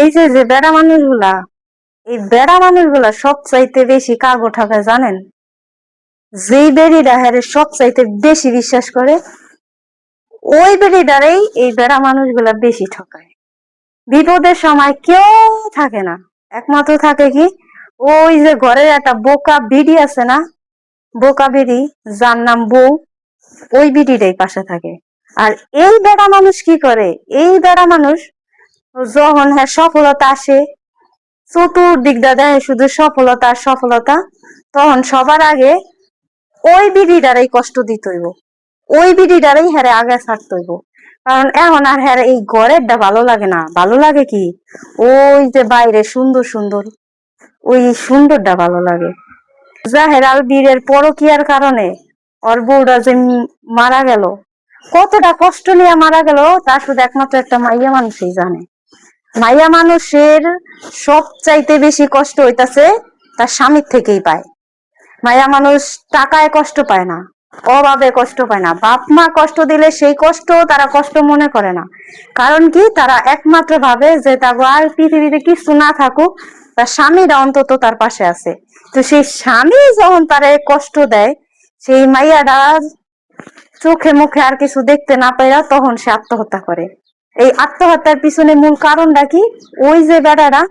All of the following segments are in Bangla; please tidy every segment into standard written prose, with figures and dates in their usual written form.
এই যে যে বেড়া মানুষগুলা, এই বেড়া মানুষগুলা সবচাইতে বেশি কাগো ঠকায় জানেন? যেই বেড়িটা হ্যারে সবচাইতে বেশি বিশ্বাস করে, ওই বেড়িটারেই এই বেড়া মানুষগুলা বেশি ঠকায়। বিপদের সময় কেউ থাকে না, একমাত্র থাকে কি ওই যে ঘরের একটা বোকা বিড়ি আছে না, বোকা বিড়ি, যার নাম বউ, ওই বিড়িটাই পাশে থাকে। আর এই বেড়া মানুষ কি করে, এই বেড়া মানুষ যখন হ্যাঁ সফলতা আসে, চতুর্দিক দেখে শুধু সফলতা আর সফলতা, তখন সবার আগে ওই বিড়িটারই কষ্ট দিতে হইব, ওই বিড়িটারই হ্যারে আগে ছাড়তে হইব। কারণ এখন আর হ্যাঁ এই ঘরেরটা ভালো লাগে না, ভালো লাগে কি ওই যে বাইরে সুন্দর সুন্দর, ওই সুন্দরটা ভালো লাগে। জাহের আল বীরের পরকিয়ার কারণে ওর বউটা যে মারা গেল, কতটা কষ্ট নিয়ে মারা গেল তা শুধু একমাত্র একটা মাইয়া মানুষই জানে। মাইয়া মানুষের সবচাইতে বেশি কষ্ট হইতাছে তার স্বামীর থেকেই পায়। মাইয়া মানুষ টাকায় কষ্ট পায় না, অভাবে কষ্ট পায় না, বাপ মা কষ্ট দিলে সেই কষ্ট তারা কষ্ট মনে করে না। কারণ কি, তারা একমাত্র ভাবে যে তার আর পৃথিবীতে কিছু না থাকুক, তার স্বামীরা অন্তত তার পাশে আছে। তো সেই স্বামী যখন তারা কষ্ট দেয়, সেই মাইয়াটা চোখে মুখে আর কিছু দেখতে না পাইয়া তখন সে আত্মহত্যা করে। এই আত্মহত্যার পিছনে মূল কারণটা কি, ওই যে বেড়াটা,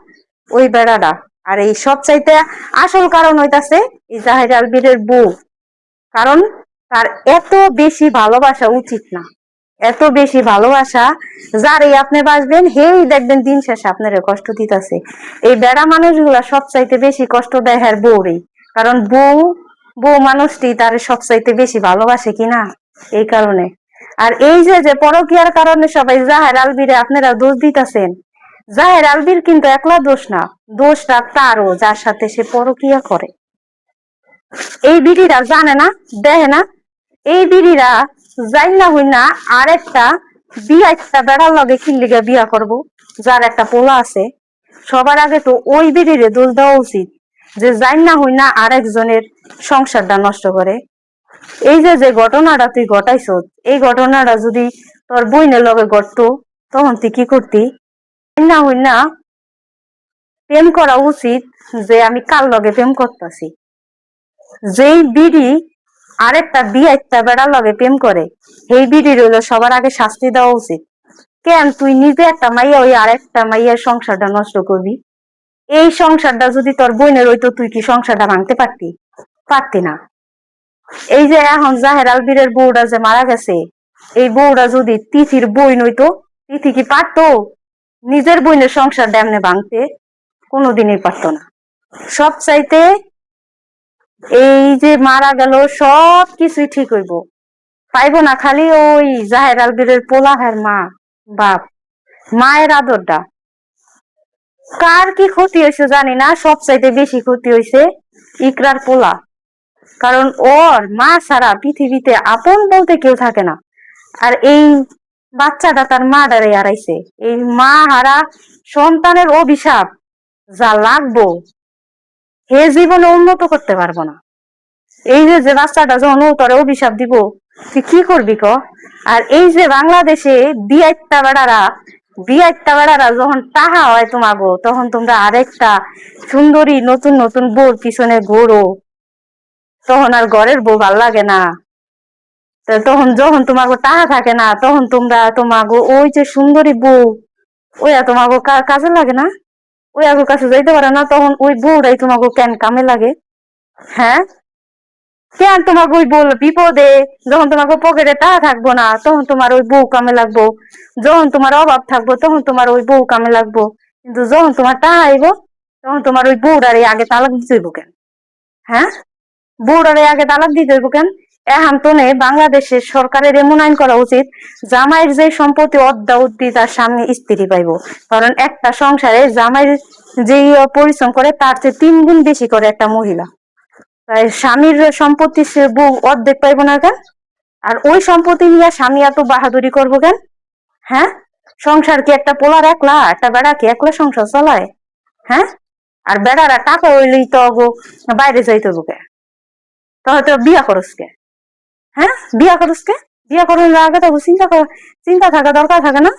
ওই বেড়াটা। আর এই সবচাইতে আসল কারণ হইতাছে এই জাহের আল বীরের বউ। কারণ তার এত বেশি ভালোবাসা উচিত না, এত বেশি ভালোবাসা যারই আপনি বাসবেন হেই দেখবেন দিন শেষে আপনার কষ্ট দিতেছে। এই বেড়া মানুষগুলা সবচাইতে বেশি কষ্ট দেয় হ্যার বউরে। কারণ বউ, বউ মানুষটি তার সবচাইতে বেশি ভালোবাসে কিনা, এই কারণে। আর এই যে যে পরকিয়ার কারণে সবাই জাহের আলবীরে আপনারা দোষ দিতেছেন, জাহের আলবীর কিন্তু একলা দোষ না, দোষটা তারও যার সাথে সে পরকিয়া করে। এই বিড়িরা জানে না, দেখে না, এই বিড়িরা যাই না হই না আরেকটা বিয়া, একটা বেড়ার লগে কিল্লিগা বিয়া করব, যার একটা পোলা আছে। সবার আগে তো ওই বিড়িরে দোষ দেওয়া উচিত যে যাই না হই না আরেকজনের সংসারটা নষ্ট করে। এই যে যে ঘটনাটা তুই ঘটাইছ, এই ঘটনাটা যদি তোর বইনের লগে ঘটতো, তখন তুই কি করতি? না হই না প্রেম করা উচিত যে আমি কার লগে প্রেম করতেছি। যেই বিড়ি আরেকটা বিয়ে একটা বেড়ার লগে প্রেম করে, সেই বিড়ির হইলো সবার আগে শাস্তি দেওয়া উচিত। কেন তুই নিজে একটা মাইয়া ওই আরেকটা মাইয়ার সংসারটা নষ্ট করবি? এই সংসারটা যদি তোর বোনের হইতো, তুই কি সংসারটা ভাঙতে পারতি? পারতি না। এই যে এখন জাহের আলবীরের বউটা যে মারা গেছে, এই বউটা যদি তিথির বোন হইতো, তিথি কি পারতো নিজের বোনের সংসারটা এমনি ভাঙতে? কোনোদিনই পারতো না। সব চাইতে এই যে মারা গেল সব কিছুই ঠিক হইব, পাইবো না খালি ওই জাহের আলবীরের পোলা হ্যার মা, বাপ, মায়ের আদরটা। কার কি ক্ষতি হয়েছে জানি না, সব চাইতে বেশি ক্ষতি হয়েছে ইকরার পোলা। কারণ ওর মা ছাড়া পৃথিবীতে আপন বলতে কেউ থাকে না। আর এই বাচ্চাটা তার মা ডারে হারাইছে, এই মা হারা সন্তানের অভিশাপ যা লাগবো হে জীবনে উন্নত করতে পারবো না। এই যে যে বাচ্চাটা যখন ও তোরে অভিশাপ দিব, তুই কি করবি ক? আর এই যে বাংলাদেশে বিয়াইত্তা বেড়ারা যখন টাহা হয় তোমাগো, তখন তোমরা আরেকটা সুন্দরী নতুন নতুন বউর পিছনে ঘোরো, তখন আর ঘরের বউ ভাল লাগে না। তখন যখন তোমাগো টাহা থাকে না, তখন তোমরা তোমাগো ওই যে সুন্দরী বউ, ওইয়া তোমাগো কাজে লাগে না, ওই আগো কাছে যাইতে পারে না, তখন ওই বউরাই তোমাগো কেন কামে লাগে? হ্যাঁ, কেন তোমাকে ওই বল বিপদে, যখন তোমাকে পকেটে টাকা থাকবো না, তখন তোমার ওই বউ কামে লাগবো। যখন তোমার অভাব থাকবো, তখন তোমার ওই বউ কামে লাগবো। কিন্তু যখন তোমার টাকা আইব, তখন তোমার ওই বউটারে আগে তালাক দিতে হইব কেন? হ্যাঁ, বউটারে আগে তালাক দিতে হইব কেন? এখন তো বাংলাদেশের সরকারের এমন আইন করা উচিত, জামাইয়ের যে সম্পত্তি অর্ধা অব্দি তার সামনে স্ত্রী পাইব। কারণ একটা সংসারে জামাইয়ের যে পরিশ্রম করে তার চেয়ে 3 গুণ বেশি করে একটা মহিলা। তাই স্বামীর সম্পত্তি সে বউ অর্ধেক পাইব না কেন? আর ওই সম্পত্তি নিয়ে স্বামী এত বাহাদুরি করবো কেন? হ্যাঁ, সংসার কি একটা পোলার একলা, একটা বেড়া কি একলা সংসার চালায়? হ্যাঁ, আর বেড়ারা টাকা হইলেই তো বাইরে যাইতে হবে, তাহলে তো বিয়া করস কে? হ্যাঁ, বিয়া করস কে? বিয়া করার আগে তো চিন্তা থাকা দরকার থাকে না?